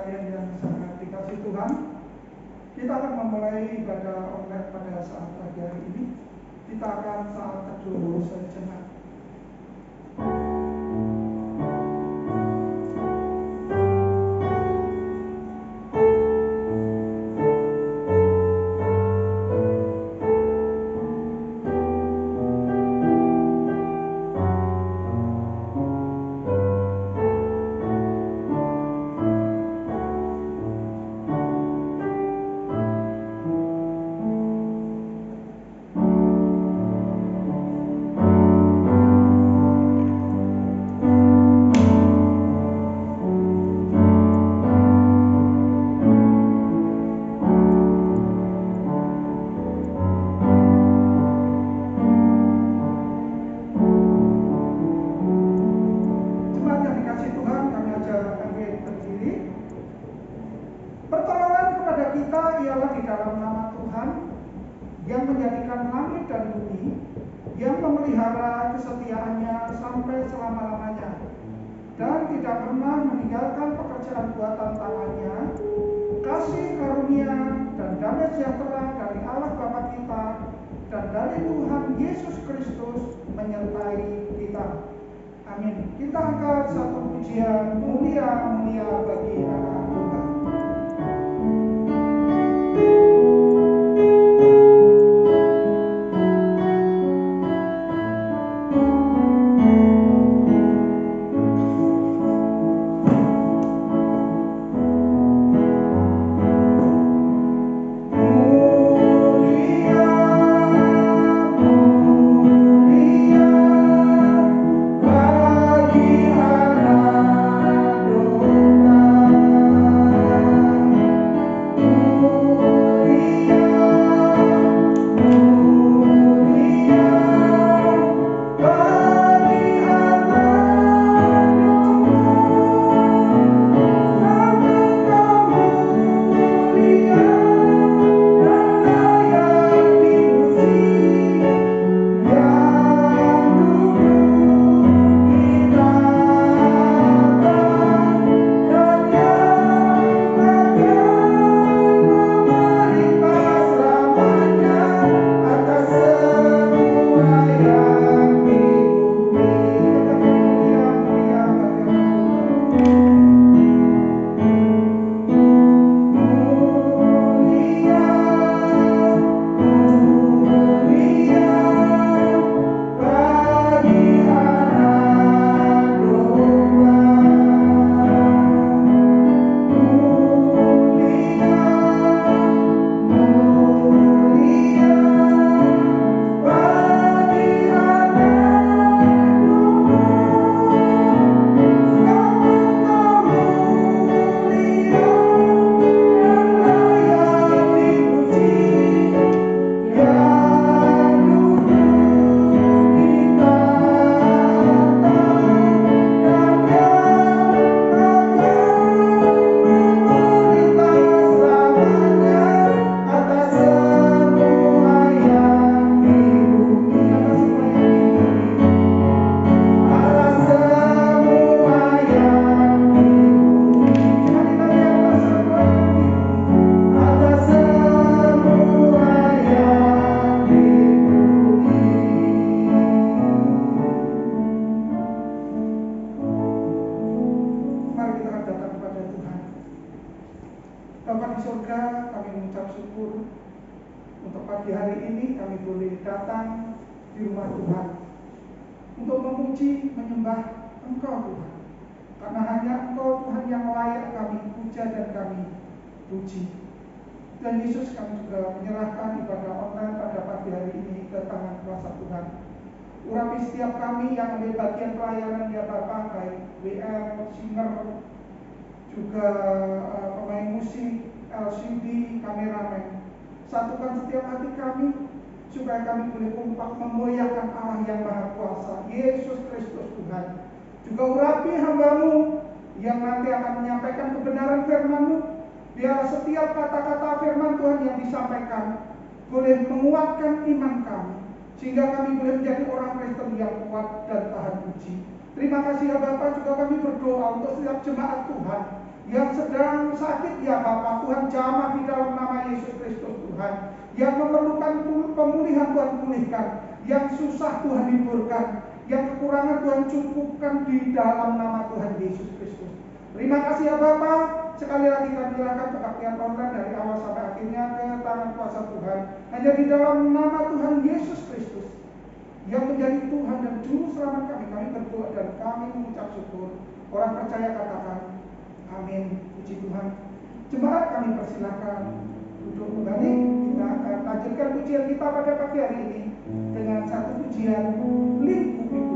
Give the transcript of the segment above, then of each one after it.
sekalian yang sangat dikasih Tuhan, kita akan memulai ibadah online pada saat pagi hari ini. Kita akan saat teduh sejenak. Kita angkat satu pujian mulia-mulia bagi anak Tuhan. Dan Yesus, kami juga menyerahkan ibadah online pada pagi hari ini ke tangan kuasa Tuhan. Urapi setiap kami yang ambil bagian pelayanan ya Bapak, baik WL, singer, juga pemain musik, LCD, kameramen. Satukan setiap hati kami supaya kami boleh kompak memuliakan Allah yang Maha Kuasa, Yesus Kristus Tuhan. Juga urapi hamba-Mu yang nanti akan menyampaikan kebenaran firman-Mu. Biar setiap kata-kata firman Tuhan yang disampaikan boleh menguatkan iman kami, sehingga kami boleh menjadi orang Kristen yang kuat dan tahan uji. Terima kasih ya Bapak, juga kami berdoa untuk setiap jemaat Tuhan yang sedang sakit ya Bapak. Tuhan jamah di dalam nama Yesus Kristus Tuhan. Yang memerlukan pemulihan Tuhan pulihkan, yang susah Tuhan hiburkan, yang kekurangan Tuhan cukupkan di dalam nama Tuhan Yesus Kristus. Terima kasih ya Bapak. Sekali lagi kami serahkan kebaktian online dari awal sampai akhirnya ke tangan kuasa Tuhan. Hanya di dalam nama Tuhan Yesus Kristus yang menjadi Tuhan dan Juru Selamat kami berdoa dan kami mengucap syukur. Orang percaya katakan amin. Puji Tuhan. Jemaat kami persilakan duduk kembali. Kita akan lanjutkan pujian kita pada pagi hari ini dengan satu pujian Lingkupiku.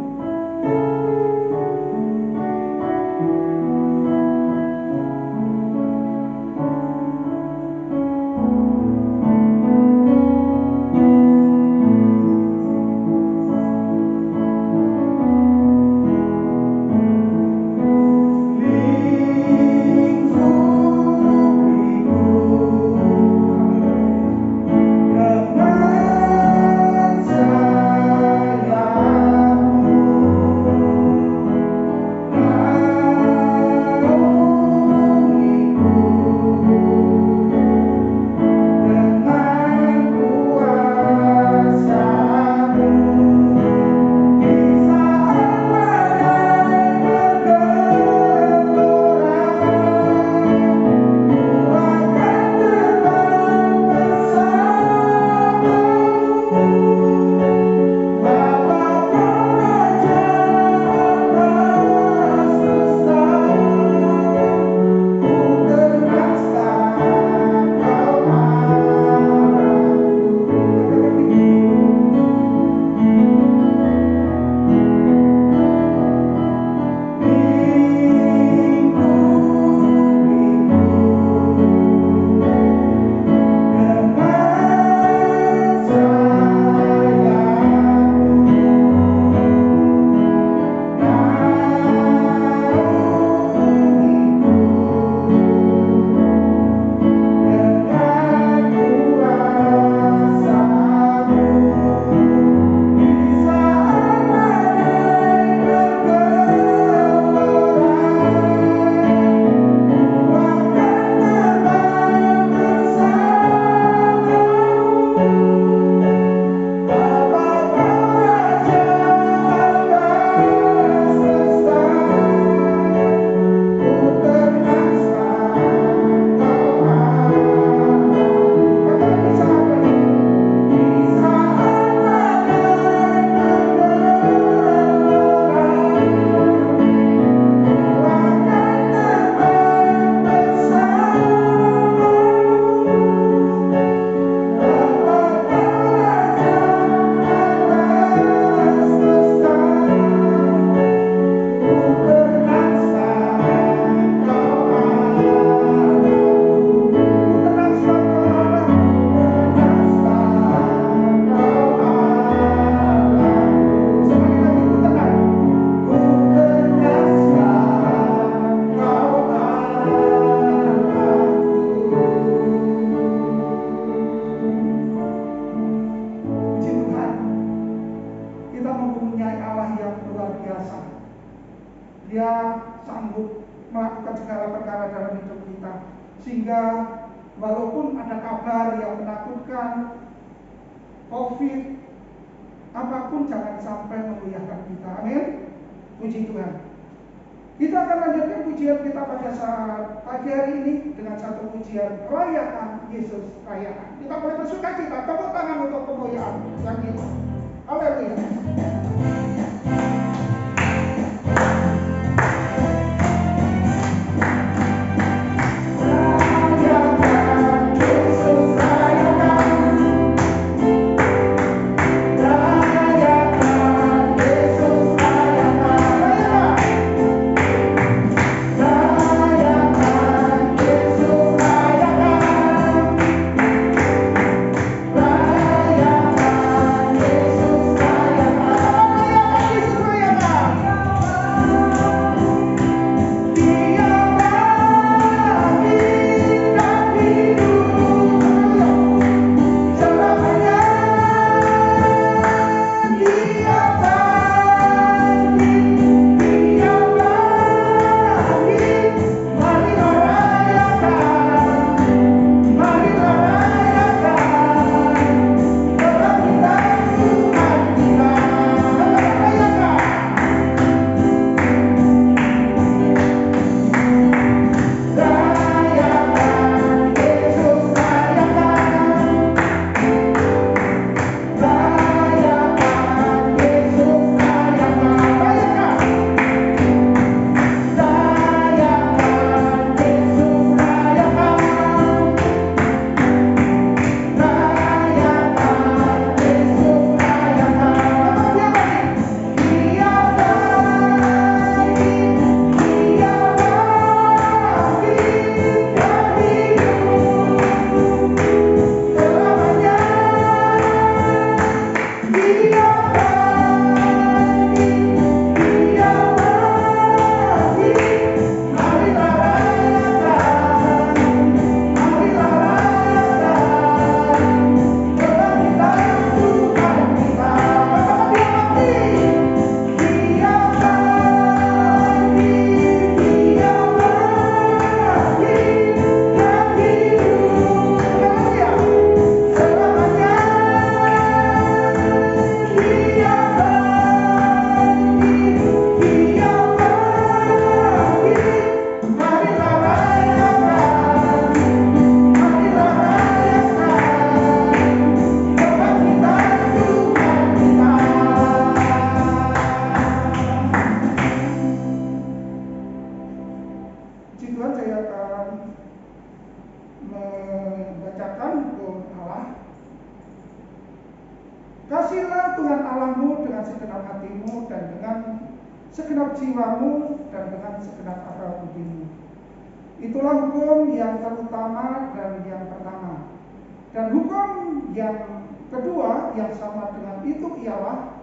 Kasihilah Tuhan Allahmu dengan segenap hatimu dan dengan segenap jiwamu dan dengan segenap akal budimu. Itulah hukum yang terutama dan yang pertama. Dan hukum yang kedua yang sama dengan itu ialah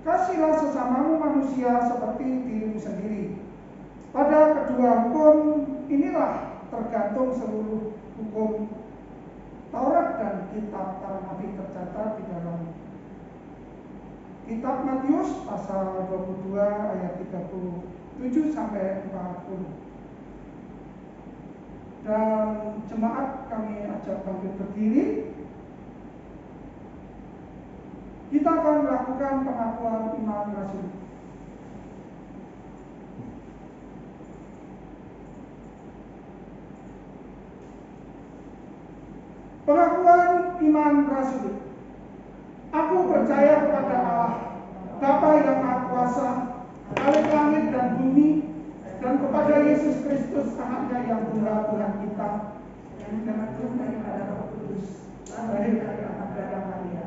kasihilah sesamamu manusia seperti dirimu sendiri. Pada kedua hukum inilah tergantung seluruh hukum Taurat dan kitab para nabi tercatat di dalam kitab Matius pasal 22 ayat 37 sampai 40. Dan jemaat kami ajak bangkit berdiri. Kita akan melakukan pengakuan iman rasul. Pengakuan iman rasul. Aku percaya kepada Allah, Bapa yang Maha Kuasa, Khalik langit dan bumi, dan kepada Yesus Kristus, anaknya yang tunggal Tuhan kita, yang mengandung daripada Roh Kudus, lahir dari anak darah Maria,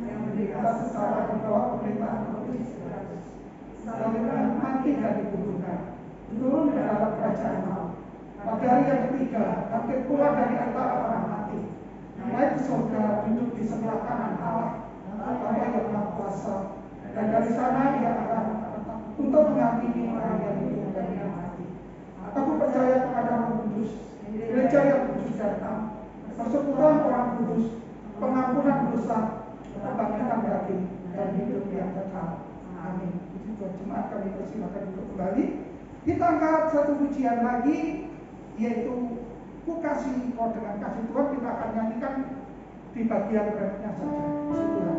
yang menderita secara di bawah pemerintahan Pontius Pilatus, sampai mati dan dikuburkan, turun ke dalam kerajaan maut. Pada hari yang ketiga, bangkit pula dari antara orang mati, naik ke surga, duduk di sebelah kanan Allah, Bapa yang Maha Kuasa, dan dari sana Ia akan untuk mengampuni orang yang hidup dan yang mati. Aku percaya kepada Roh Kudus, gereja yang kudus dan tam, persekutuan orang kudus, pengampunan dosa, kebangkitan daging, dan hidup yang kekal. Amin. Puji Tuhan. Jemaat kami persilakan untuk kembali. Kita angkat satu pujian lagi, yaitu Ku kasih kau dengan kasih Tuhan. Kita akan nyanyikan di bagian refnya saja. Puji Tuhan.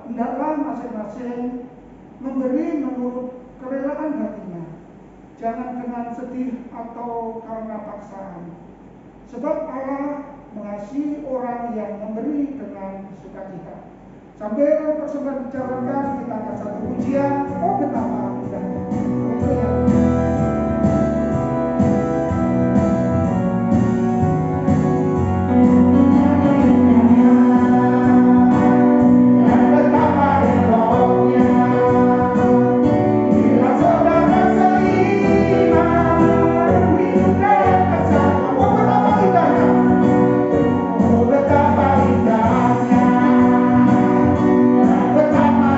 Hendaklah masing-masing memberi menurut kerelaan hatinya, jangan dengan sedih atau karena paksaan. Sebab Allah mengasihi orang yang memberi dengan sukacita. Sambil persembahan dijalankan, kita akan satu pujian. Oh betapa indahnya. Betapa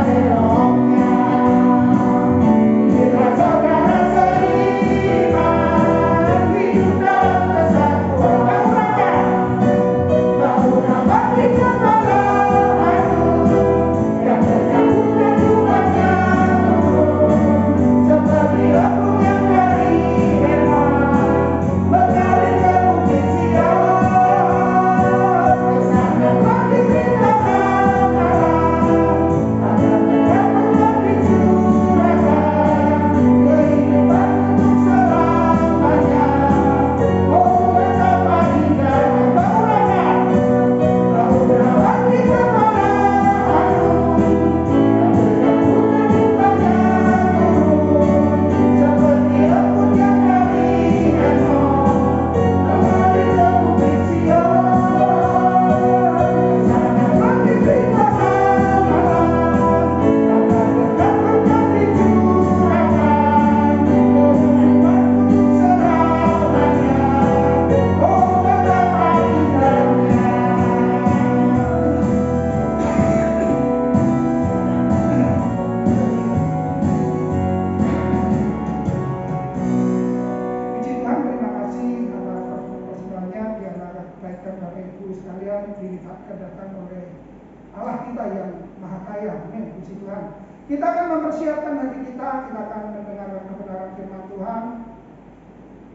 Tuhan. Kita akan mempersiapkan hati kita akan mendengar kebenaran firman Tuhan.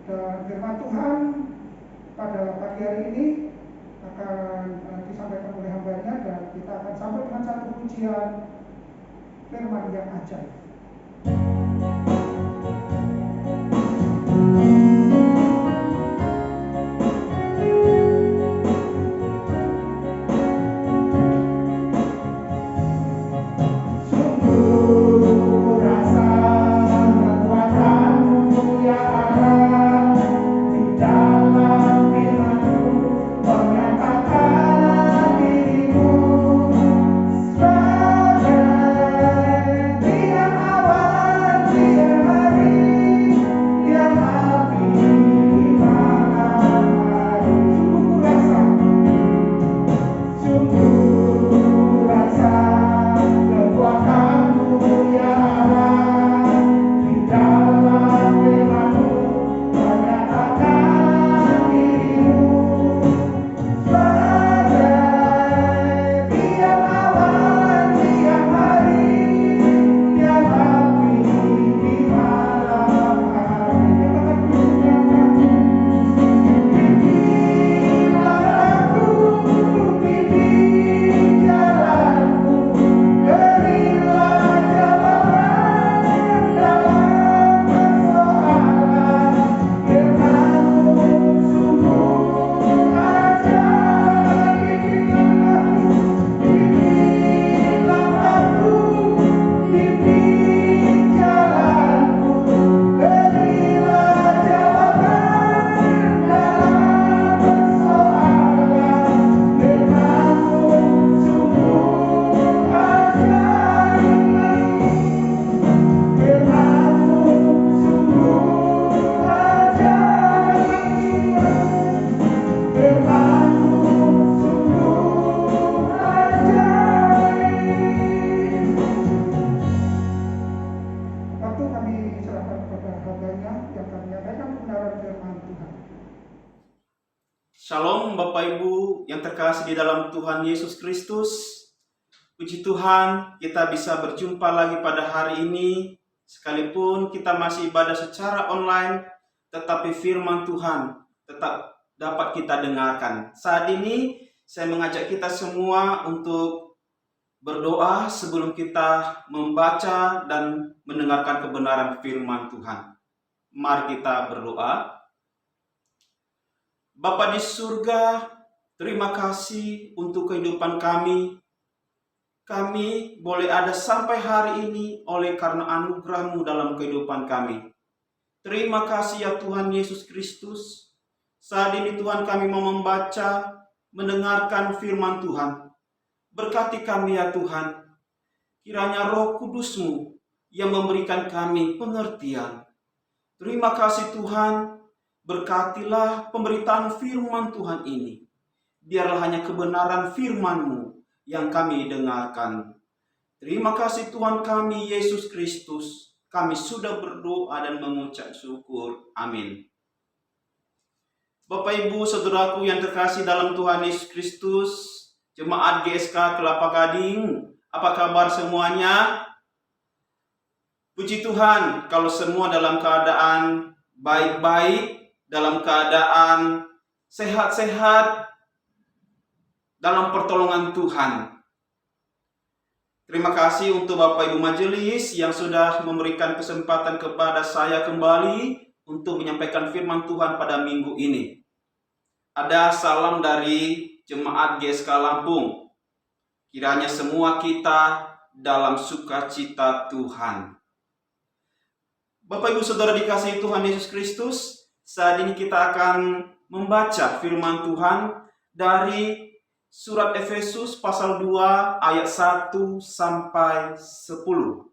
Dan firman Tuhan pada pagi hari ini akan disampaikan oleh hambanya, dan kita akan sampai dengan satu pujian firman yang ajaib. Shalom Bapak Ibu yang terkasih di dalam Tuhan Yesus Kristus. Puji Tuhan, kita bisa berjumpa lagi pada hari ini. Sekalipun kita masih ibadah secara online, tetapi firman Tuhan tetap dapat kita dengarkan. Saat ini saya mengajak kita semua untuk berdoa sebelum kita membaca dan mendengarkan kebenaran firman Tuhan. Mari kita berdoa. Bapa di surga, terima kasih untuk kehidupan kami. Kami boleh ada sampai hari ini oleh karena anugerah-Mu dalam kehidupan kami. Terima kasih ya Tuhan Yesus Kristus. Saat ini Tuhan kami mau membaca, mendengarkan firman Tuhan. Berkati kami ya Tuhan. Kiranya Roh Kudus-Mu yang memberikan kami pengertian. Terima kasih Tuhan. Berkatilah pemberitaan firman Tuhan ini. Biarlah hanya kebenaran firman-Mu yang kami dengarkan. Terima kasih Tuhan kami Yesus Kristus. Kami sudah berdoa dan mengucap syukur. Amin. Bapak Ibu saudaraku yang terkasih dalam Tuhan Yesus Kristus, Jemaat GSK Kelapa Gading, apa kabar semuanya? Puji Tuhan kalau semua dalam keadaan baik-baik, dalam keadaan sehat-sehat, dalam pertolongan Tuhan. Terima kasih untuk Bapak Ibu Majelis yang sudah memberikan kesempatan kepada saya kembali untuk menyampaikan firman Tuhan pada minggu ini. Ada salam dari Jemaat GSK Lampung. Kiranya semua kita dalam sukacita Tuhan. Bapak Ibu Saudara dikasihi Tuhan Yesus Kristus, saat ini kita akan membaca firman Tuhan dari surat Efesus pasal 2 ayat 1 sampai 10.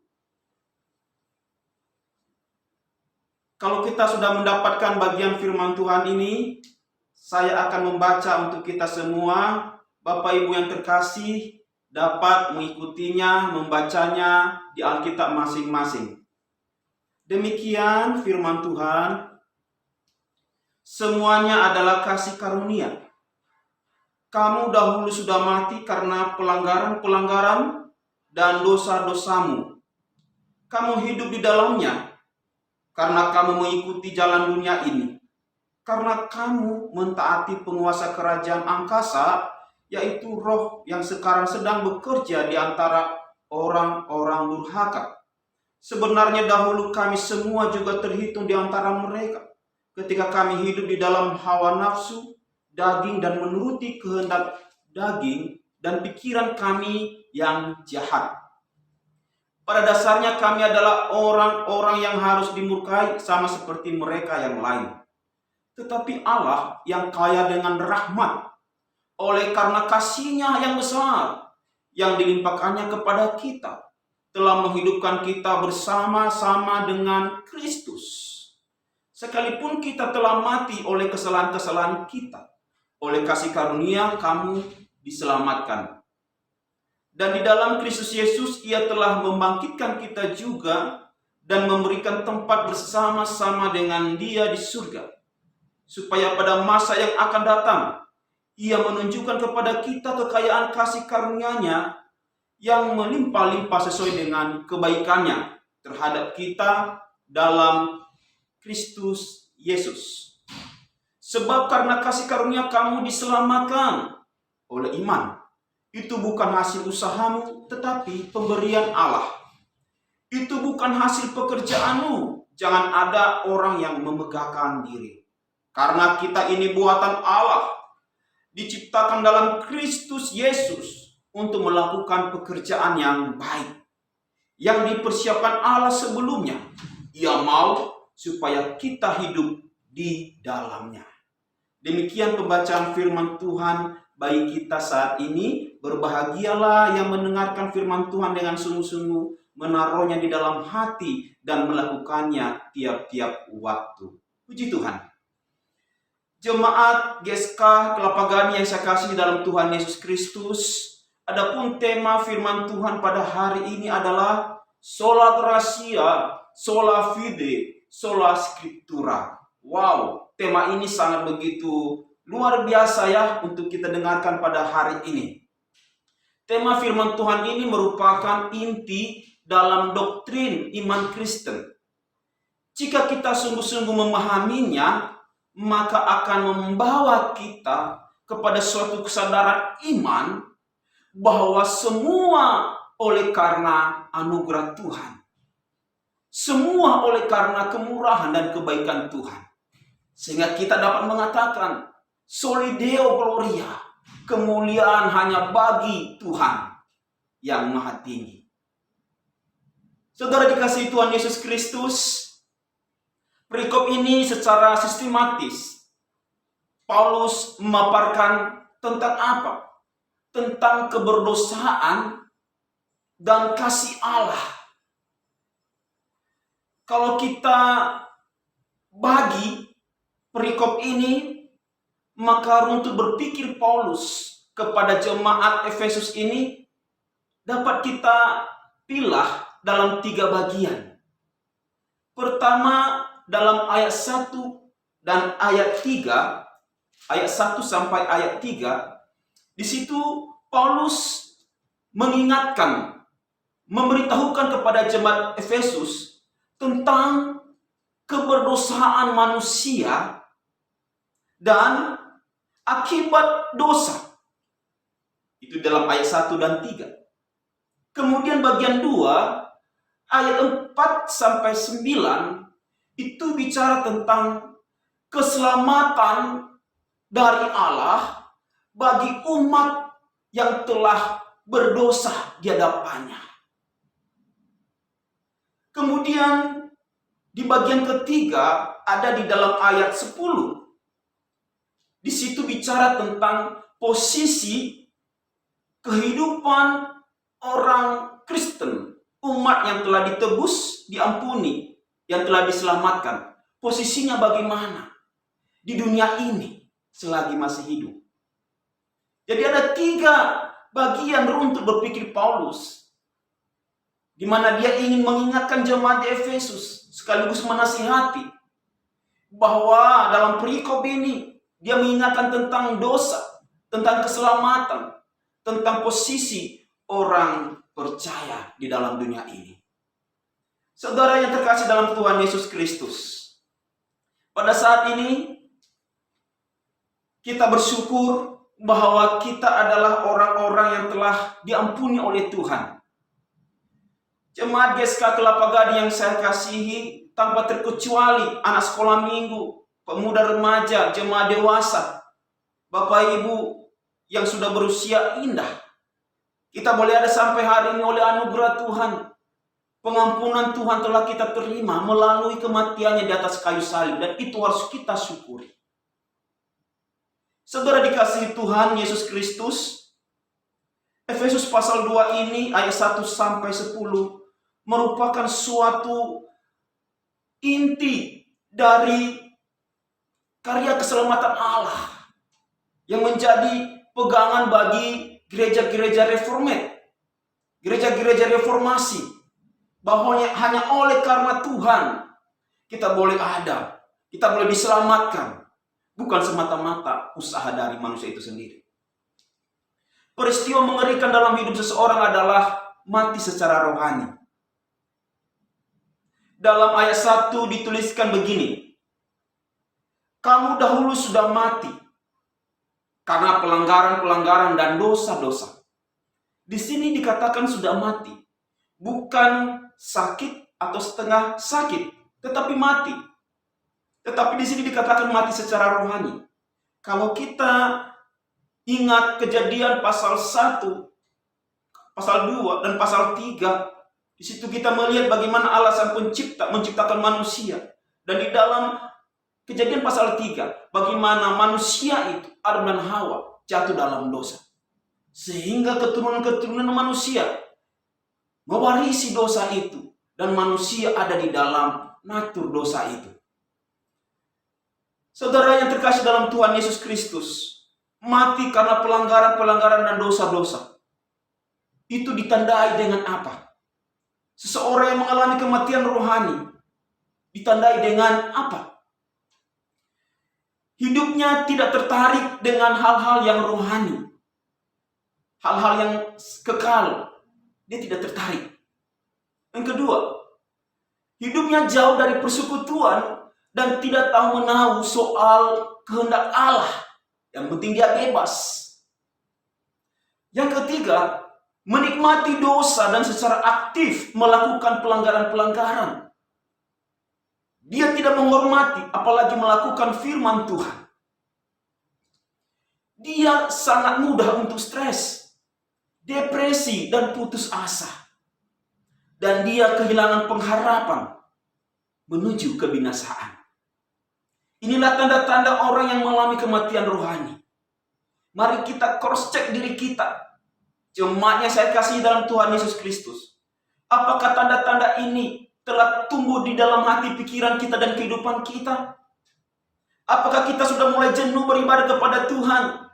Kalau kita sudah mendapatkan bagian firman Tuhan ini, saya akan membaca untuk kita semua. Bapak Ibu yang terkasih dapat mengikutinya, membacanya di Alkitab masing-masing. Demikian firman Tuhan. Semuanya adalah kasih karunia. Kamu dahulu sudah mati karena pelanggaran-pelanggaran dan dosa-dosamu. Kamu hidup di dalamnya karena kamu mengikuti jalan dunia ini. Karena kamu mentaati penguasa kerajaan angkasa, yaitu roh yang sekarang sedang bekerja di antara orang-orang durhaka. Sebenarnya dahulu kami semua juga terhitung di antara mereka, ketika kami hidup di dalam hawa nafsu, daging, dan menuruti kehendak daging dan pikiran kami yang jahat. Pada dasarnya kami adalah orang-orang yang harus dimurkai sama seperti mereka yang lain. Tetapi Allah yang kaya dengan rahmat, oleh karena kasih-Nya yang besar, yang dilimpahkannya kepada kita, telah menghidupkan kita bersama-sama dengan Kristus. Sekalipun kita telah mati oleh kesalahan-kesalahan kita, oleh kasih karunia kamu diselamatkan. Dan di dalam Kristus Yesus Ia telah membangkitkan kita juga dan memberikan tempat bersama-sama dengan Dia di surga, supaya pada masa yang akan datang Ia menunjukkan kepada kita kekayaan kasih karunia-Nya yang melimpah-limpah sesuai dengan kebaikan-Nya terhadap kita dalam Kristus Yesus. Sebab karena kasih karunia kamu diselamatkan oleh iman. Itu bukan hasil usahamu, tetapi pemberian Allah. Itu bukan hasil pekerjaanmu. Jangan ada orang yang memegahkan diri. Karena kita ini buatan Allah, diciptakan dalam Kristus Yesus untuk melakukan pekerjaan yang baik, yang dipersiapkan Allah sebelumnya. Ia mau supaya kita hidup di dalamnya. Demikian pembacaan firman Tuhan bagi kita saat ini. Berbahagialah yang mendengarkan firman Tuhan dengan sungguh-sungguh, menaruhnya di dalam hati dan melakukannya tiap-tiap waktu. Puji Tuhan. Jemaat GSK Kelapa Gading yang saya kasih dalam Tuhan Yesus Kristus, adapun tema firman Tuhan pada hari ini adalah sola gratia, sola fide, sola scriptura. Wow, tema ini sangat begitu luar biasa ya untuk kita dengarkan pada hari ini. Tema firman Tuhan ini merupakan inti dalam doktrin iman Kristen. Jika kita sungguh-sungguh memahaminya, maka akan membawa kita kepada suatu kesadaran iman bahwa semua oleh karena anugerah Tuhan. Semua oleh karena kemurahan dan kebaikan Tuhan. Sehingga kita dapat mengatakan, Soli Deo Gloria, kemuliaan hanya bagi Tuhan yang Maha Tinggi. Saudara dikasihi Tuhan Yesus Kristus, perikop ini secara sistematis Paulus memaparkan tentang apa? Tentang keberdosaan dan kasih Allah. Kalau kita bagi perikop ini, maka untuk berpikir Paulus kepada jemaat Efesus ini dapat kita pilah dalam 3 bagian. Pertama, dalam ayat 1 dan ayat 3, ayat 1 sampai ayat 3, di situ Paulus mengingatkan, memberitahukan kepada jemaat Efesus tentang keberdosaan manusia dan akibat dosa. Itu dalam ayat 1 dan 3. Kemudian bagian 2, ayat 4 sampai 9, itu bicara tentang keselamatan dari Allah bagi umat yang telah berdosa di hadapannya. Kemudian di bagian ketiga ada di dalam ayat 10. Di situ bicara tentang posisi kehidupan orang Kristen, umat yang telah ditebus, diampuni, yang telah diselamatkan. Posisinya bagaimana di dunia ini selagi masih hidup. Jadi ada 3 bagian untuk berpikir Paulus, di mana dia ingin mengingatkan jemaat di Efesus, sekaligus menasihati bahwa dalam perikop ini dia mengingatkan tentang dosa, tentang keselamatan, tentang posisi orang percaya di dalam dunia ini. Saudara yang terkasih dalam Tuhan Yesus Kristus, pada saat ini kita bersyukur bahwa kita adalah orang-orang yang telah diampuni oleh Tuhan. Jemaat GSK Kelapa Gading yang saya kasihi, tanpa terkecuali anak sekolah minggu, pemuda remaja, jemaat dewasa, Bapak Ibu yang sudah berusia indah, kita boleh ada sampai hari ini oleh anugerah Tuhan. Pengampunan Tuhan telah kita terima melalui kematiannya di atas kayu salib, dan itu harus kita syukuri. Saudara dikasihi Tuhan Yesus Kristus, Efesus pasal 2 ini ayat 1 sampai 10 merupakan suatu inti dari karya keselamatan Allah yang menjadi pegangan bagi gereja-gereja reformat, gereja-gereja reformasi, bahwa hanya oleh karena Tuhan kita boleh ada, kita boleh diselamatkan, bukan semata-mata usaha dari manusia itu sendiri. Peristiwa mengerikan dalam hidup seseorang adalah mati secara rohani. Dalam ayat 1 dituliskan begini, kamu dahulu sudah mati karena pelanggaran-pelanggaran dan dosa-dosa. Di sini dikatakan sudah mati, bukan sakit atau setengah sakit, tetapi mati. Tetapi di sini dikatakan mati secara rohani. Kalau kita ingat Kejadian pasal 1, pasal 2 dan pasal 3, di situ kita melihat bagaimana Allah Sang Pencipta menciptakan manusia. Dan di dalam Kejadian pasal 3, bagaimana manusia itu, Adam dan Hawa, jatuh dalam dosa. Sehingga keturunan-keturunan manusia mewarisi dosa itu. Dan manusia ada di dalam natur dosa itu. Saudara yang terkasih dalam Tuhan Yesus Kristus, mati karena pelanggaran-pelanggaran dan dosa-dosa. Itu ditandai dengan apa? Seseorang yang mengalami kematian rohani ditandai dengan apa? Hidupnya tidak tertarik dengan hal-hal yang rohani, hal-hal yang kekal. Dia tidak tertarik. Yang kedua, hidupnya jauh dari persekutuan dan tidak tahu menahu soal kehendak Allah. Yang penting dia bebas. Yang ketiga, menikmati dosa dan secara aktif melakukan pelanggaran-pelanggaran. Dia tidak menghormati, apalagi melakukan firman Tuhan. Dia sangat mudah untuk stres, depresi, dan putus asa. Dan dia kehilangan pengharapan menuju kebinasaan. Inilah tanda-tanda orang yang mengalami kematian rohani. Mari kita cross-check diri kita. Jemaatnya saya kasih dalam Tuhan Yesus Kristus. Apakah tanda-tanda ini telah tumbuh di dalam hati pikiran kita dan kehidupan kita? Apakah kita sudah mulai jenuh beribadah kepada Tuhan?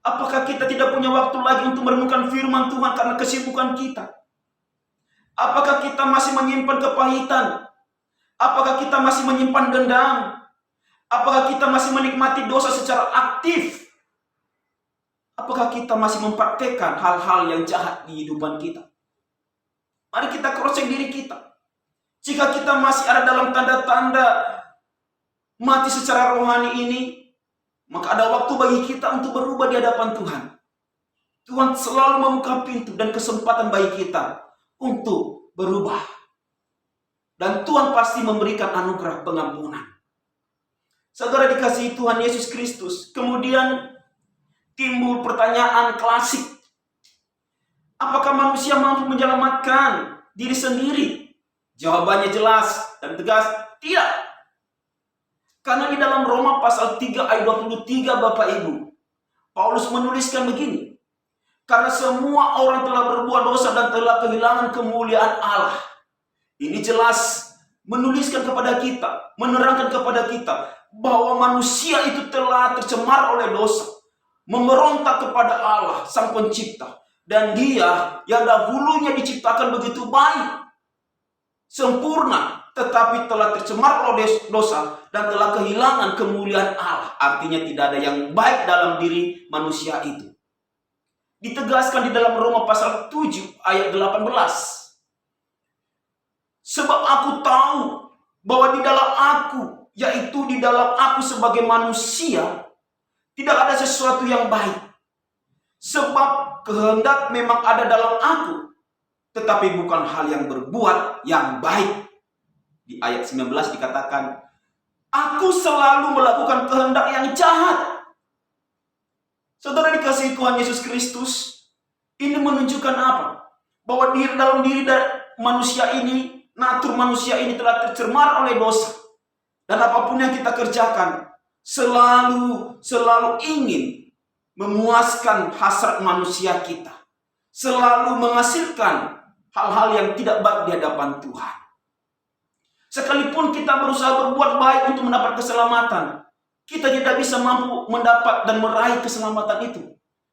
Apakah kita tidak punya waktu lagi untuk merenungkan firman Tuhan karena kesibukan kita? Apakah kita masih menyimpan kepahitan? Apakah kita masih menyimpan dendam? Apakah kita masih menikmati dosa secara aktif? Apakah kita masih mempraktekkan hal-hal yang jahat di kehidupan kita? Mari kita cross-check diri kita. Jika kita masih ada dalam tanda-tanda mati secara rohani ini, maka ada waktu bagi kita untuk berubah di hadapan Tuhan. Tuhan selalu membuka pintu dan kesempatan bagi kita untuk berubah. Dan Tuhan pasti memberikan anugerah pengampunan. Saudara dikasihi Tuhan Yesus Kristus, kemudian timbul pertanyaan klasik. Apakah manusia mampu menyelamatkan diri sendiri? Jawabannya jelas dan tegas, tidak. Karena di dalam Roma pasal 3 ayat 23 Bapak Ibu, Paulus menuliskan begini. Karena semua orang telah berbuat dosa dan telah kehilangan kemuliaan Allah. Ini jelas menuliskan kepada kita, menerangkan kepada kita bahwa manusia itu telah tercemar oleh dosa, memberontak kepada Allah Sang Pencipta, dan Dia yang dahulunya diciptakan begitu baik, sempurna, tetapi telah tercemar oleh dosa dan telah kehilangan kemuliaan Allah. Artinya tidak ada yang baik dalam diri manusia itu. ditegaskan di dalam Roma pasal 7 ayat 18. Sebab aku tahu bahwa di dalam aku, yaitu di dalam aku sebagai manusia, tidak ada sesuatu yang baik. Sebab kehendak memang ada dalam aku, tetapi bukan hal yang berbuat yang baik. Di ayat 19 dikatakan, aku selalu melakukan kehendak yang jahat. Saudara dikasihi Tuhan Yesus Kristus, ini menunjukkan apa? Bahwa dalam diri manusia ini, natur manusia ini telah tercemar oleh dosa. Dan apapun yang kita kerjakan, selalu ingin memuaskan hasrat manusia kita. Selalu menghasilkan hal-hal yang tidak baik di hadapan Tuhan. Sekalipun kita berusaha berbuat baik untuk mendapat keselamatan, kita tidak bisa mampu mendapat dan meraih keselamatan itu.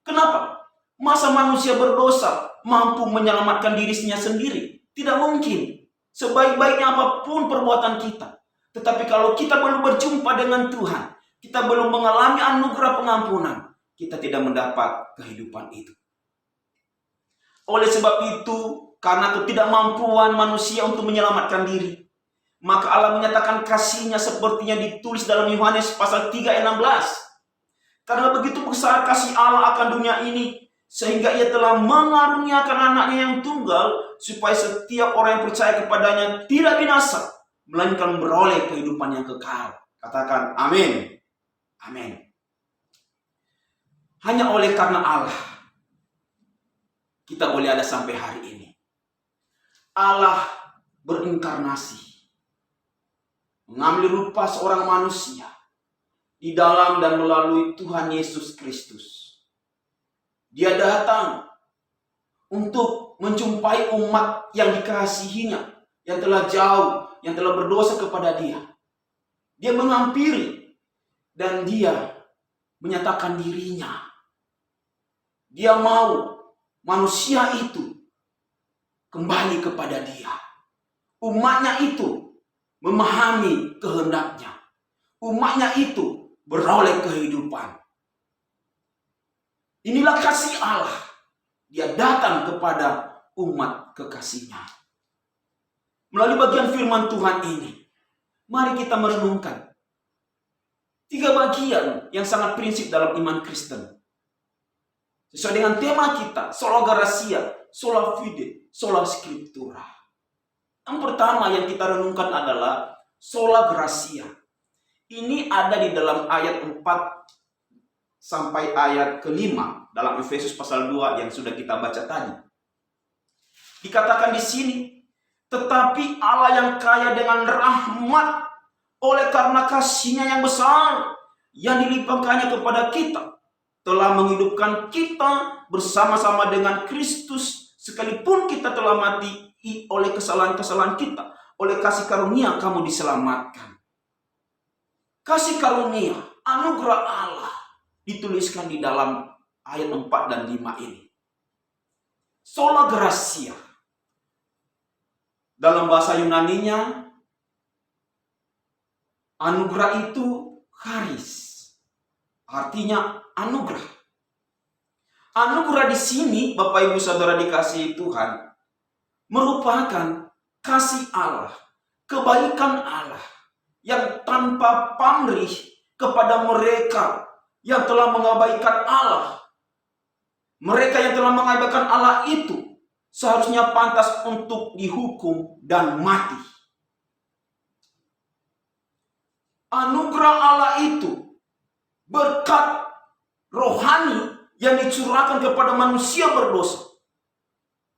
Kenapa? Masa manusia berdosa mampu menyelamatkan dirinya sendiri? Tidak mungkin. Sebaik-baiknya apapun perbuatan kita, tetapi kalau kita belum berjumpa dengan Tuhan, kita belum mengalami anugerah pengampunan, kita tidak mendapat kehidupan itu. Oleh sebab itu, karena ketidakmampuan manusia untuk menyelamatkan diri, maka Allah menyatakan kasih-Nya sepertinya ditulis dalam Yohanes pasal 3 ayat 16. Karena begitu besar kasih Allah akan dunia ini, sehingga Ia telah mengaruniakan anaknya yang tunggal, supaya setiap orang yang percaya kepadanya tidak binasa, melainkan beroleh kehidupan yang kekal. Katakan amin. Amin. Hanya oleh karena Allah, kita boleh ada sampai hari ini. Allah berinkarnasi, mengambil rupa seorang manusia di dalam dan melalui Tuhan Yesus Kristus. Dia datang untuk menjumpai umat yang dikasihinya, yang telah jauh, yang telah berdosa kepada Dia. Dia menghampiri dan Dia menyatakan dirinya. Dia mau manusia itu kembali kepada Dia. Umatnya itu memahami kehendaknya. Umatnya itu beroleh kehidupan. Inilah kasih Allah. Dia datang kepada umat kekasihnya. Melalui bagian firman Tuhan ini, mari kita merenungkan 3 bagian yang sangat prinsip dalam iman Kristen. Sesuai dengan tema kita, sola gratia, sola fide, sola scriptura. Yang pertama yang kita renungkan adalah sola gratia. Ini ada di dalam ayat 4 sampai ayat ke-5 dalam Efesus pasal 2 yang sudah kita baca tadi. Dikatakan di sini, tetapi Allah yang kaya dengan rahmat, oleh karena kasih-Nya yang besar yang dilimpahkannya kepada kita, telah menghidupkan kita bersama-sama dengan Kristus, sekalipun kita telah mati oleh kesalahan-kesalahan kita. Oleh kasih karunia kamu diselamatkan. Kasih karunia, anugerah Allah dituliskan di dalam ayat 4 dan 5 ini. Sola gratia. Dalam bahasa Yunaninya, anugerah itu charis. Artinya anugerah. Anugerah di sini, Bapak Ibu Saudara dikasihi Tuhan, merupakan kasih Allah, kebaikan Allah yang tanpa pamrih kepada mereka yang telah mengabaikan Allah. Mereka yang telah mengabaikan Allah itu seharusnya pantas untuk dihukum dan mati. Anugerah Allah itu berkat rohani yang dicurahkan kepada manusia berdosa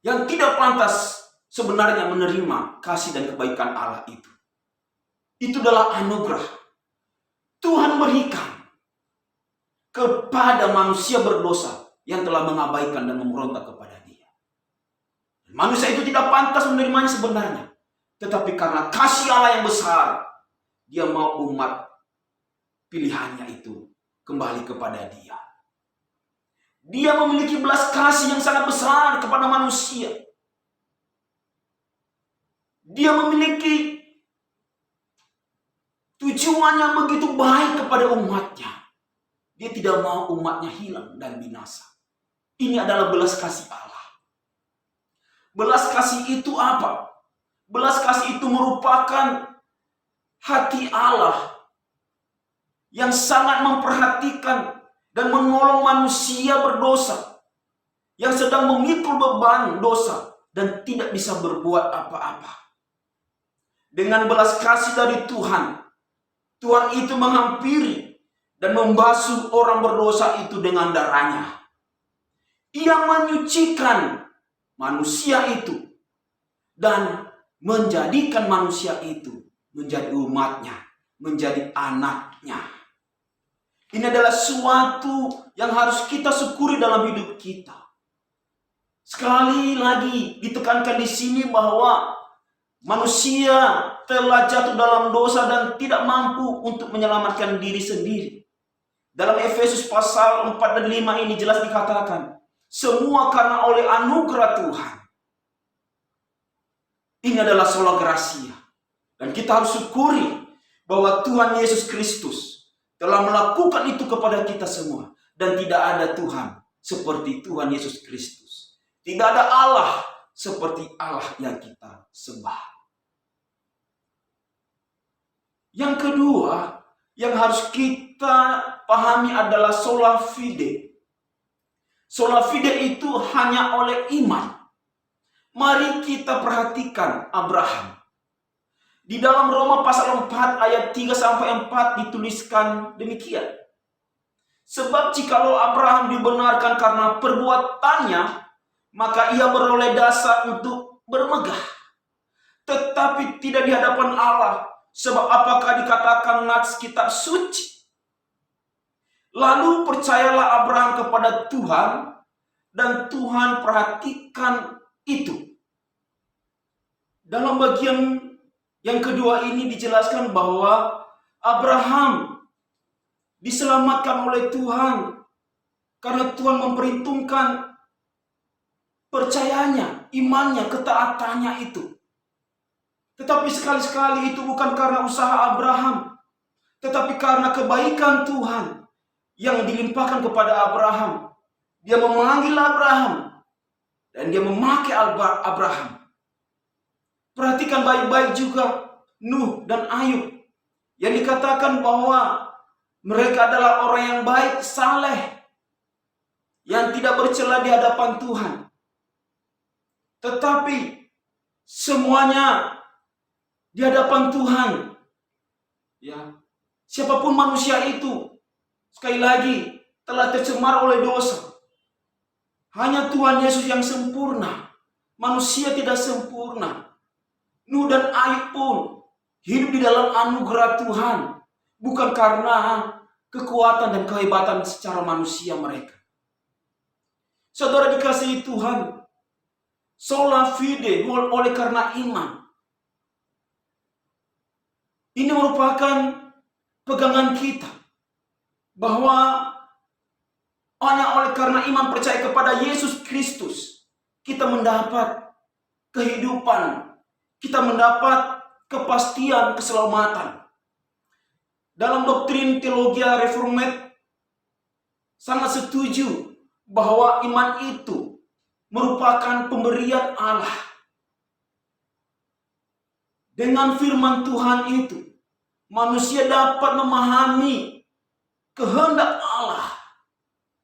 yang tidak pantas sebenarnya menerima kasih dan kebaikan Allah itu. Itu adalah anugerah Tuhan berikan kepada manusia berdosa yang telah mengabaikan dan memberontak kepada Dia. Manusia itu tidak pantas menerimanya sebenarnya, tetapi karena kasih Allah yang besar, Dia mau umat pilihannya itu kembali kepada Dia. Dia memiliki belas kasih yang sangat besar kepada manusia. Dia memiliki tujuannya begitu baik kepada umatnya. Dia tidak mau umatnya hilang dan binasa. Ini adalah belas kasih Allah. Belas kasih itu apa? Belas kasih itu merupakan hati Allah yang sangat memperhatikan dan menolong manusia berdosa yang sedang memikul beban dosa dan tidak bisa berbuat apa-apa. Dengan belas kasih dari Tuhan, Tuhan itu menghampiri dan membasuh orang berdosa itu dengan darahnya. Ia menyucikan manusia itu dan menjadikan manusia itu menjadi umatnya, menjadi anaknya. Ini adalah suatu yang harus kita syukuri dalam hidup kita. Sekali lagi ditekankan di sini bahwa manusia telah jatuh dalam dosa dan tidak mampu untuk menyelamatkan diri sendiri. Dalam Efesus pasal 4 dan 5 ini jelas dikatakan, semua karena oleh anugerah Tuhan. Ini adalah sola gracia. Dan kita harus syukuri bahwa Tuhan Yesus Kristus telah melakukan itu kepada kita semua. Dan tidak ada Tuhan seperti Tuhan Yesus Kristus. Tidak ada Allah seperti Allah yang kita sembah. Yang kedua, yang harus kita pahami adalah sola fide. Sola fide itu hanya oleh iman. Mari kita perhatikan Abraham. Di dalam Roma pasal 4 ayat 3-4 dituliskan demikian. Sebab jikalau Abraham dibenarkan karena perbuatannya, maka ia beroleh dasar untuk bermegah. Tetapi tidak di hadapan Allah. Sebab apakah dikatakan nats kitab suci? Lalu percayalah Abraham kepada Tuhan, dan Tuhan perhatikan itu. Dalam bagian yang kedua ini dijelaskan bahwa Abraham diselamatkan oleh Tuhan karena Tuhan memperhitungkan percayanya, imannya, ketaatannya itu. Tetapi sekali-sekali itu bukan karena usaha Abraham, tetapi karena kebaikan Tuhan yang dilimpahkan kepada Abraham. Dia memanggil Abraham dan dia memakai Abraham. Perhatikan baik-baik juga Nuh dan Ayub yang dikatakan bahwa mereka adalah orang yang baik, saleh, yang tidak bercela di hadapan Tuhan. Tetapi semuanya di hadapan Tuhan, ya, siapapun manusia itu, sekali lagi telah tercemar oleh dosa. Hanya Tuhan Yesus yang sempurna. Manusia tidak sempurna. Nuh dan Ayub pun hidup di dalam anugerah Tuhan, bukan karena kekuatan dan kehebatan secara manusia mereka. Saudara dikasihi Tuhan, sola fide, oleh karena iman. Ini merupakan pegangan kita bahwa hanya oleh karena iman percaya kepada Yesus Kristus kita mendapat kehidupan, kita mendapat kepastian keselamatan. Dalam doktrin teologi reformat sangat setuju bahwa iman itu merupakan pemberian Allah. Dengan firman Tuhan itu, manusia dapat memahami kehendak Allah.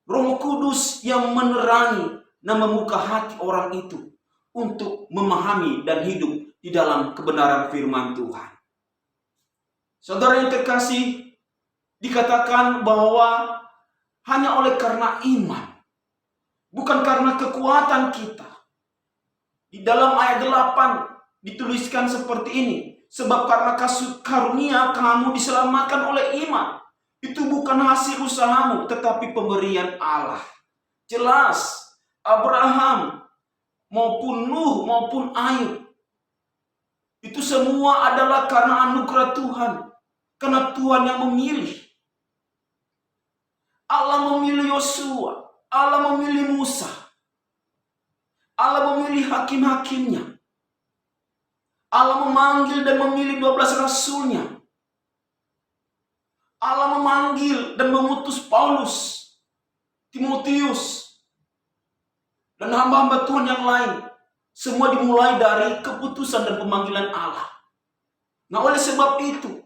Roh Kudus yang menerangi dan membuka hati orang itu untuk memahami dan hidup di dalam kebenaran firman Tuhan. Saudara yang terkasih, dikatakan bahwa hanya oleh karena iman, bukan karena kekuatan kita. Di dalam ayat 8 dituliskan seperti ini, sebab karena kasih karunia kamu diselamatkan oleh iman. Itu bukan hasil usahamu, tetapi pemberian Allah. Jelas, Abraham maupun Nuh maupun Ayub, itu semua adalah karena anugerah Tuhan. Karena Tuhan yang memilih. Allah memilih Yosua, Allah memilih Musa, Allah memilih hakim-hakimnya. Allah memanggil dan memilih 12 rasulnya. Allah memanggil dan mengutus Paulus, Timotius, dan hamba-hamba Tuhan yang lain. Semua dimulai dari keputusan dan pemanggilan Allah. Nah, oleh sebab itu,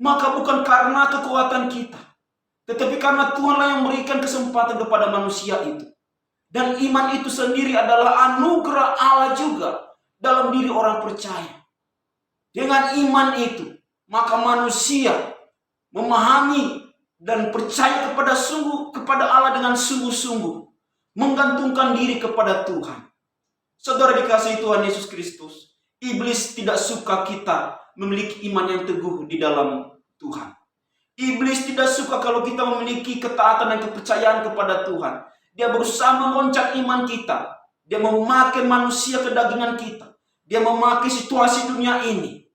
maka bukan karena kekuatan kita, tetapi karena Tuhanlah yang memberikan kesempatan kepada manusia itu. Dan iman itu sendiri adalah anugerah Allah juga dalam diri orang percaya. Dengan iman itu, maka manusia memahami dan percaya kepada Allah dengan sungguh-sungguh, menggantungkan diri kepada Tuhan. Saudara dikasihi Tuhan Yesus Kristus, iblis tidak suka kita memiliki iman yang teguh di dalam Tuhan. Iblis tidak suka kalau kita memiliki ketaatan dan kepercayaan kepada Tuhan. Dia berusaha mengoncang iman kita. Dia memakai manusia kedagingan kita. Dia memakai situasi dunia ini.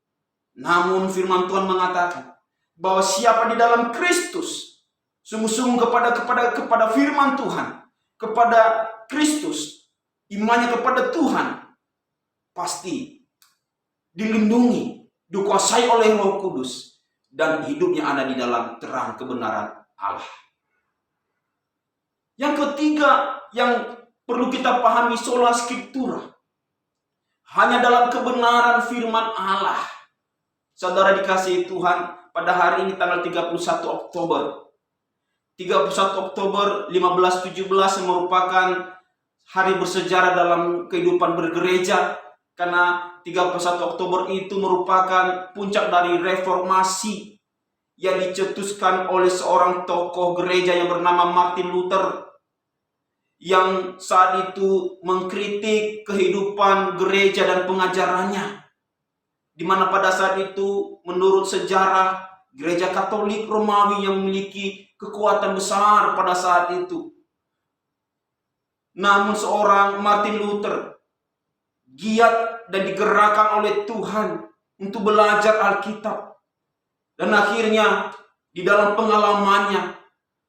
Namun firman Tuhan mengatakan bahwa siapa di dalam Kristus sungguh-sungguh kepada firman Tuhan, kepada Kristus, imannya kepada Tuhan, pasti dilindungi, dikuasai oleh Roh Kudus, dan hidupnya ada di dalam terang kebenaran Allah. Yang ketiga yang perlu kita pahami, sola scriptura, hanya dalam kebenaran firman Allah. Saudara dikasihi Tuhan, pada hari ini tanggal 31 Oktober 1517 merupakan hari bersejarah dalam kehidupan bergereja, karena 31 Oktober itu merupakan puncak dari reformasi yang dicetuskan oleh seorang tokoh gereja yang bernama Martin Luther, yang saat itu mengkritik kehidupan gereja dan pengajarannya, di mana pada saat itu menurut sejarah gereja Katolik Romawi yang memiliki kekuatan besar pada saat itu. Namun seorang Martin Luther giat dan digerakkan oleh Tuhan untuk belajar Alkitab. Dan akhirnya di dalam pengalamannya,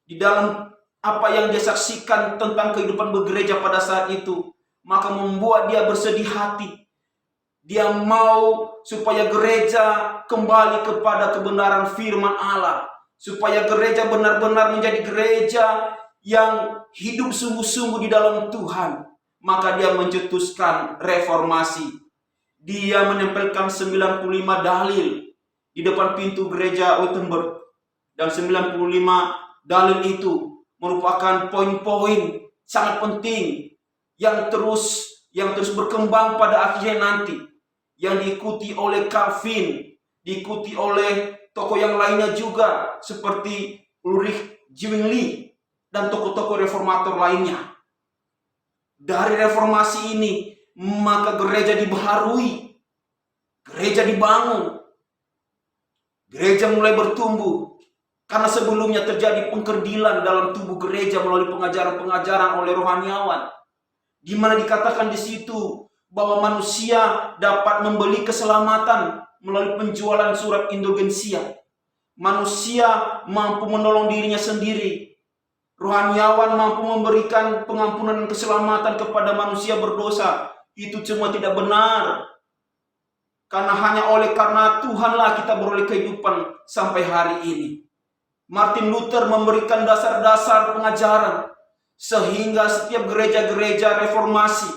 di dalam apa yang dia saksikan tentang kehidupan bergereja pada saat itu, maka membuat dia bersedih hati. Dia mau supaya gereja kembali kepada kebenaran firman Allah, supaya gereja benar-benar menjadi gereja yang hidup sungguh-sungguh di dalam Tuhan. Maka dia mencetuskan reformasi. Dia menempelkan 95 dalil di depan pintu gereja Wittenberg. Dan 95 dalil itu merupakan poin-poin sangat penting yang terus berkembang pada akhirnya nanti, yang diikuti oleh Calvin, diikuti oleh tokoh yang lainnya juga seperti Ulrich Zwingli dan tokoh-tokoh reformator lainnya. Dari reformasi ini maka gereja dibaharui, gereja dibangun, gereja mulai bertumbuh. Karena sebelumnya terjadi pengkerdilan dalam tubuh gereja melalui pengajaran-pengajaran oleh rohaniawan, di mana dikatakan di situ bahwa manusia dapat membeli keselamatan melalui penjualan surat indulgensia. Manusia mampu menolong dirinya sendiri. Rohaniawan mampu memberikan pengampunan dan keselamatan kepada manusia berdosa. Itu semua tidak benar. Karena hanya karena Tuhanlah kita beroleh kehidupan sampai hari ini. Martin Luther memberikan dasar-dasar pengajaran sehingga setiap gereja-gereja reformasi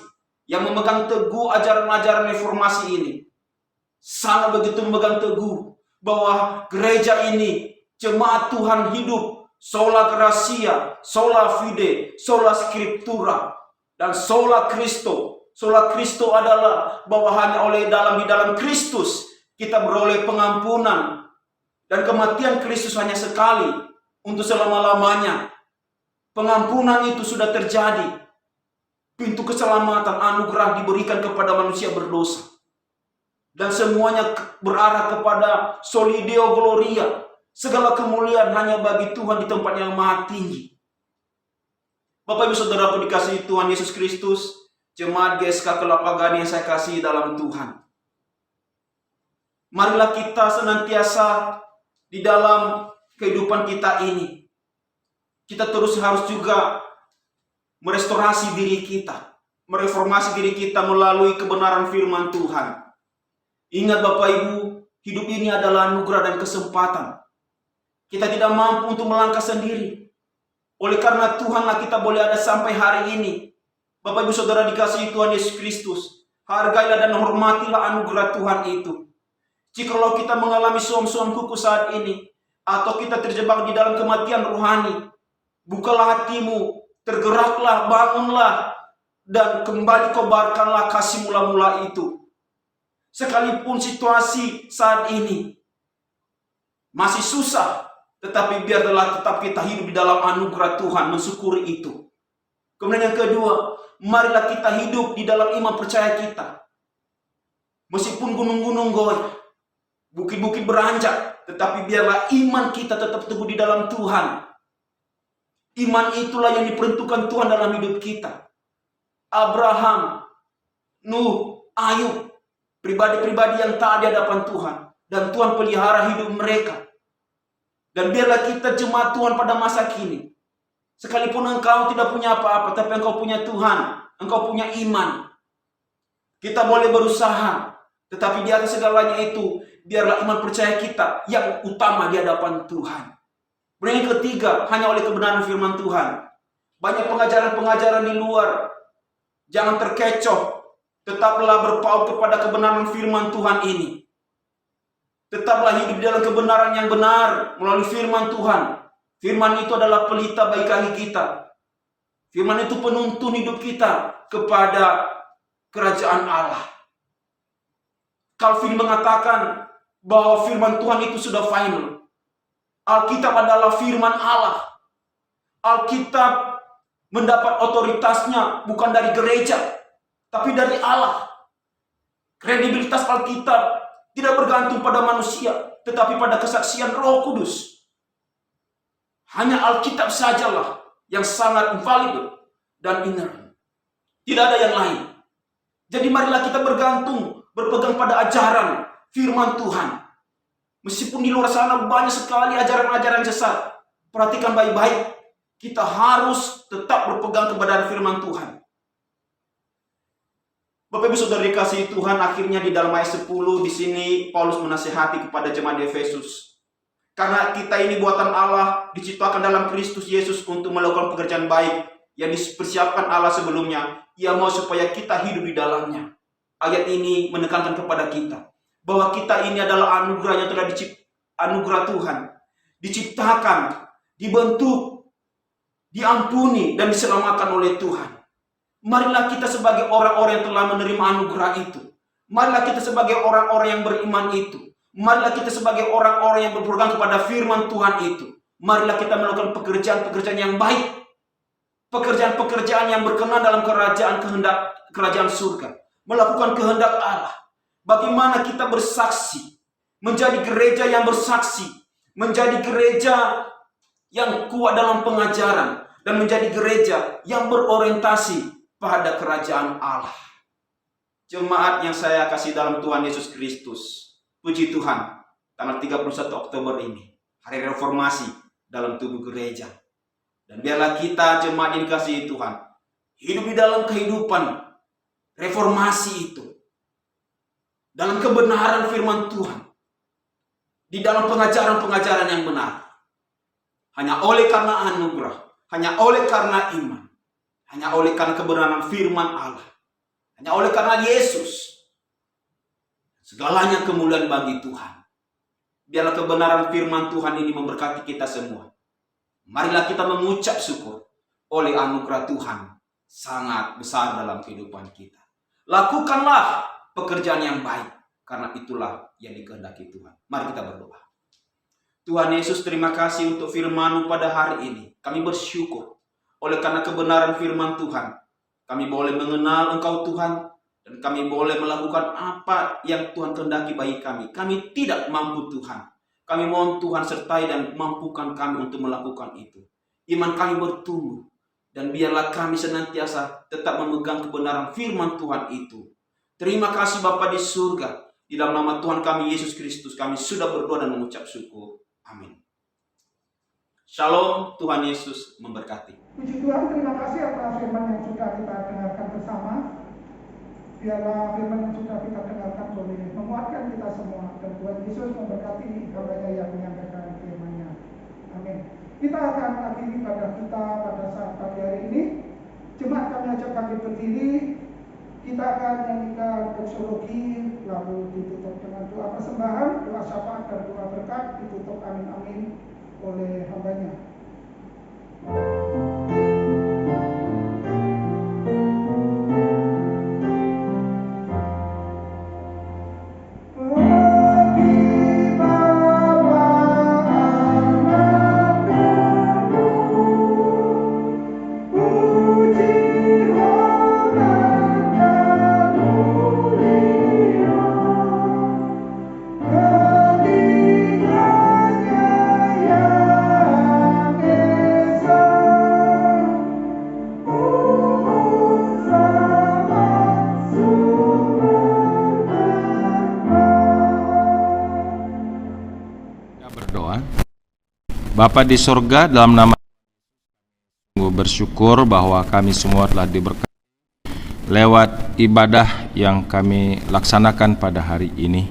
yang memegang teguh ajaran-ajaran reformasi ini sangat begitu memegang teguh bahwa gereja ini jemaat Tuhan hidup sola gratia, sola fide, sola scriptura, dan sola Christo. Sola Christo adalah bahwa hanya di dalam Kristus kita beroleh pengampunan, dan kematian Kristus hanya sekali untuk selama-lamanya. Pengampunan itu sudah terjadi. Pintu keselamatan, anugerah diberikan kepada manusia berdosa. Dan semuanya berarah kepada soli Deo gloria. Segala kemuliaan hanya bagi Tuhan di tempat yang maha tinggi. Bapak Ibu Saudaraku dikasihi Tuhan Yesus Kristus, jemaat GSK Kelapa Gading yang saya kasihi dalam Tuhan. Marilah kita senantiasa di dalam kehidupan kita ini, kita terus harus juga merestorasi diri kita, mereformasi diri kita melalui kebenaran firman Tuhan. Ingat Bapak Ibu, hidup ini adalah anugerah dan kesempatan. Kita tidak mampu untuk melangkah sendiri. Oleh karena Tuhanlah kita boleh ada sampai hari ini. Bapak Ibu Saudara dikasihi Tuhan Yesus Kristus, hargailah dan hormatilah anugerah Tuhan itu. Jikalau kita mengalami suam-suam kuku saat ini, atau kita terjebak di dalam kematian rohani, bukalah hatimu, tergeraklah, bangunlah, dan kembali kobarkanlah kasih mula-mula itu. Sekalipun situasi saat ini masih susah, tetapi biarlah tetap kita hidup di dalam anugerah Tuhan, mensyukuri itu. Kemudian yang kedua, marilah kita hidup di dalam iman percaya kita. Meskipun gunung-gunung goyah, bukit-bukit beranjak, tetapi biarlah iman kita tetap teguh di dalam Tuhan. Iman itulah yang diperuntukkan Tuhan dalam hidup kita. Abraham, Nuh, Ayub, pribadi-pribadi yang taat di hadapan Tuhan, dan Tuhan pelihara hidup mereka. Dan biarlah kita jemaat Tuhan pada masa kini, sekalipun engkau tidak punya apa-apa, tapi engkau punya Tuhan, engkau punya iman. Kita boleh berusaha, tetapi di atas segalanya itu, biarlah iman percaya kita yang utama di hadapan Tuhan. Yang ketiga, hanya oleh kebenaran firman Tuhan. Banyak pengajaran-pengajaran di luar. Jangan terkecoh. Tetaplah berpaut kepada kebenaran firman Tuhan ini. Tetaplah hidup dalam kebenaran yang benar melalui firman Tuhan. Firman itu adalah pelita bagi kaki kita. Firman itu penuntun hidup kita kepada kerajaan Allah. Calvin mengatakan bahwa firman Tuhan itu sudah final. Alkitab adalah firman Allah. Alkitab mendapat otoritasnya bukan dari gereja, tapi dari Allah. Kredibilitas Alkitab tidak bergantung pada manusia, tetapi pada kesaksian Roh Kudus. Hanya Alkitab sajalah yang sangat infalibel dan inerrant. Tidak ada yang lain. Jadi marilah kita berpegang pada ajaran firman Tuhan. Meskipun di luar sana banyak sekali ajaran-ajaran sesat, perhatikan baik-baik. Kita harus tetap berpegang kepada firman Tuhan. Bapak Ibu Saudara dikasihi Tuhan, akhirnya di dalam ayat 10 di sini Paulus menasihati kepada jemaat di Efesus. Karena kita ini buatan Allah, diciptakan dalam Kristus Yesus untuk melakukan pekerjaan baik yang dipersiapkan Allah sebelumnya. Ia mau supaya kita hidup di dalamnya. Ayat ini menekankan kepada kita bahwa kita ini adalah anugerah yang telah anugerah Tuhan, diciptakan, dibentuk, diampuni, dan diselamatkan oleh Tuhan. Marilah kita sebagai orang-orang yang telah menerima anugerah itu. Marilah kita sebagai orang-orang yang beriman itu. Marilah kita sebagai orang-orang yang berpegang kepada firman Tuhan itu. Marilah kita melakukan pekerjaan-pekerjaan yang baik. Pekerjaan-pekerjaan yang berkenan dalam kerajaan surga. Melakukan kehendak Allah. Bagaimana kita bersaksi, menjadi gereja yang bersaksi, menjadi gereja yang kuat dalam pengajaran, dan menjadi gereja yang berorientasi pada kerajaan Allah. Jemaat yang saya kasih dalam Tuhan Yesus Kristus, puji Tuhan, tanggal 31 Oktober ini, hari reformasi dalam tubuh gereja. Dan biarlah kita jemaat yang dikasihi Tuhan, hidup di dalam kehidupan reformasi itu. Dalam kebenaran firman Tuhan. Di dalam pengajaran-pengajaran yang benar. Hanya oleh karena anugerah. Hanya oleh karena iman. Hanya oleh karena kebenaran firman Allah. Hanya oleh karena Yesus. Segalanya kemuliaan bagi Tuhan. Biarlah kebenaran firman Tuhan ini memberkati kita semua. Marilah kita mengucap syukur oleh anugerah Tuhan sangat besar dalam kehidupan kita. Lakukanlah pekerjaan yang baik, karena itulah yang dikehendaki Tuhan. Mari kita berdoa. Tuhan Yesus, terima kasih untuk firman-Mu pada hari ini. Kami bersyukur oleh karena kebenaran firman Tuhan. Kami boleh mengenal Engkau Tuhan, dan kami boleh melakukan apa yang Tuhan kehendaki bagi kami. Kami tidak mampu Tuhan. Kami mohon Tuhan sertai dan mampukan kami untuk melakukan itu. Iman kami bertumbuh, dan biarlah kami senantiasa tetap memegang kebenaran firman Tuhan itu. Terima kasih Bapa di surga. Di dalam nama Tuhan kami Yesus Kristus kami sudah berdoa dan mengucap syukur. Amin. Shalom, Tuhan Yesus memberkati. Puji Tuhan, terima kasih atas firman yang sudah kita dengarkan bersama. Biarlah firman yang sudah kita dengarkan boleh menguatkan kita semua. Dan Tuhan Yesus memberkati hamba-Nya yang menyampaikan firman-Nya. Amin. Kita akan akhiri ibadah kita pada saat pagi hari ini Jemaat, kami ajak bangkit berdiri. Kita akan menyanyikan doksologi, lalu ditutup dengan doa persembahan, doa syafaat dan doa berkat, ditutup amin amin oleh hambanya. Bapa di surga, dalam nama bersyukur bahwa kami semua telah diberkati lewat ibadah yang kami laksanakan pada hari ini.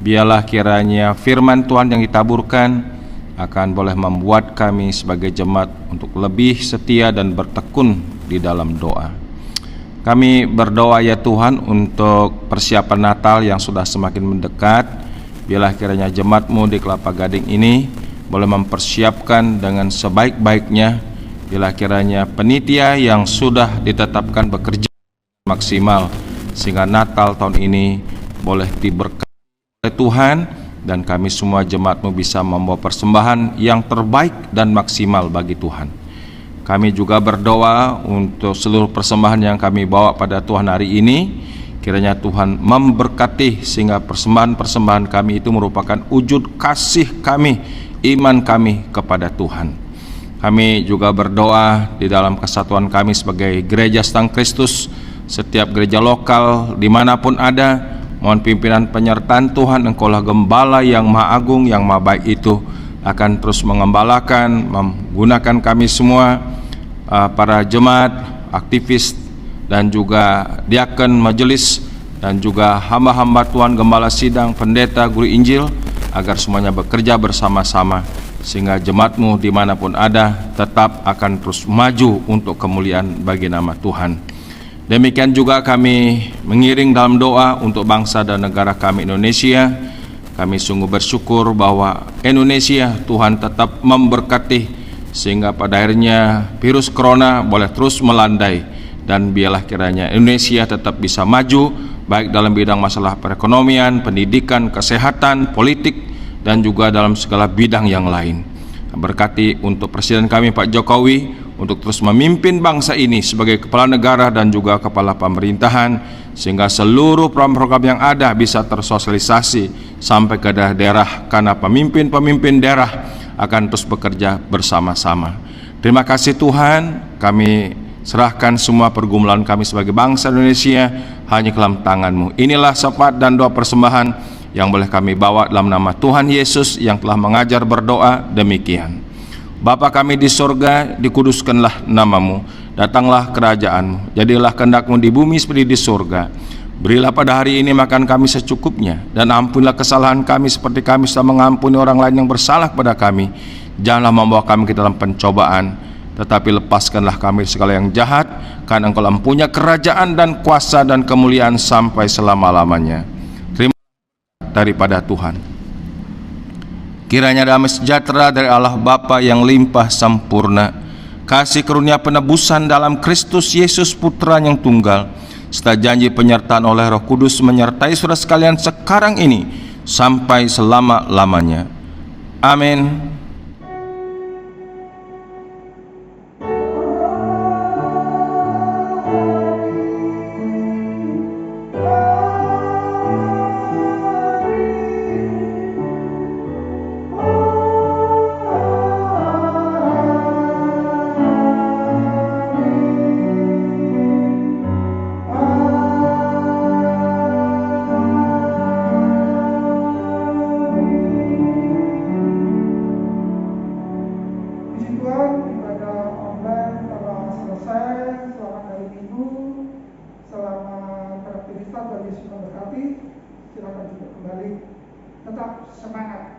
Biarlah kiranya firman Tuhan yang ditaburkan akan boleh membuat kami sebagai jemaat untuk lebih setia dan bertekun di dalam doa. Kami berdoa ya Tuhan untuk persiapan Natal yang sudah semakin mendekat. Biarlah kiranya jemaat-Mu di Kelapa Gading ini boleh mempersiapkan dengan sebaik-baiknya. Bila kiranya penitia yang sudah ditetapkan bekerja maksimal, sehingga Natal tahun ini boleh diberkati oleh Tuhan, dan kami semua jemaat-Mu bisa membawa persembahan yang terbaik dan maksimal bagi Tuhan. Kami juga berdoa untuk seluruh persembahan yang kami bawa pada Tuhan hari ini. Kiranya Tuhan memberkati sehingga persembahan-persembahan kami itu merupakan wujud kasih kami, iman kami kepada Tuhan. Kami juga berdoa di dalam kesatuan kami sebagai Gereja Sedang Kristus, setiap gereja lokal dimanapun ada, mohon pimpinan penyertaan Tuhan. Engkaulah Gembala yang Maha Agung, yang Maha Baik itu akan terus mengembalakan, menggunakan kami semua, para jemaat, aktivis, dan juga diaken majelis, dan juga hamba-hamba Tuhan, gembala sidang, pendeta, guru Injil, agar semuanya bekerja bersama-sama sehingga jemaat-Mu dimanapun ada tetap akan terus maju untuk kemuliaan bagi nama Tuhan. Demikian juga kami mengiring dalam doa untuk bangsa dan negara kami Indonesia. Kami sungguh bersyukur bahwa Indonesia Tuhan tetap memberkati sehingga pada akhirnya virus corona boleh terus melandai, dan biarlah kiranya Indonesia tetap bisa maju baik dalam bidang masalah perekonomian, pendidikan, kesehatan, politik, dan juga dalam segala bidang yang lain. Berkati untuk Presiden kami Pak Jokowi untuk terus memimpin bangsa ini sebagai kepala negara dan juga kepala pemerintahan, sehingga seluruh program-program yang ada bisa tersosialisasi sampai ke daerah, karena pemimpin-pemimpin daerah akan terus bekerja bersama-sama. Terima kasih Tuhan, kami serahkan semua pergumulan kami sebagai bangsa Indonesia hanya ke dalam tangan-Mu. Inilah syafaat dan doa persembahan yang boleh kami bawa dalam nama Tuhan Yesus yang telah mengajar berdoa demikian. Bapa kami di sorga, dikuduskanlah nama-Mu, datanglah kerajaan-Mu, jadilah kehendak-Mu di bumi seperti di sorga. Berilah pada hari ini makan kami secukupnya, dan ampunilah kesalahan kami seperti kami sudah mengampuni orang lain yang bersalah kepada kami. Janganlah membawa kami ke dalam pencobaan, tetapi lepaskanlah kami dari segala yang jahat, karena Engkau mempunyai kerajaan dan kuasa dan kemuliaan sampai selama-lamanya. Terima kasih daripada Tuhan. Kiranya damai sejahtera dari Allah Bapa yang limpah sempurna, kasih karunia penebusan dalam Kristus Yesus Putra yang tunggal, serta janji penyertaan oleh Roh Kudus menyertai saudara sekalian sekarang ini sampai selama-lamanya. Amin. Silakan juga kembali, tetap semangat.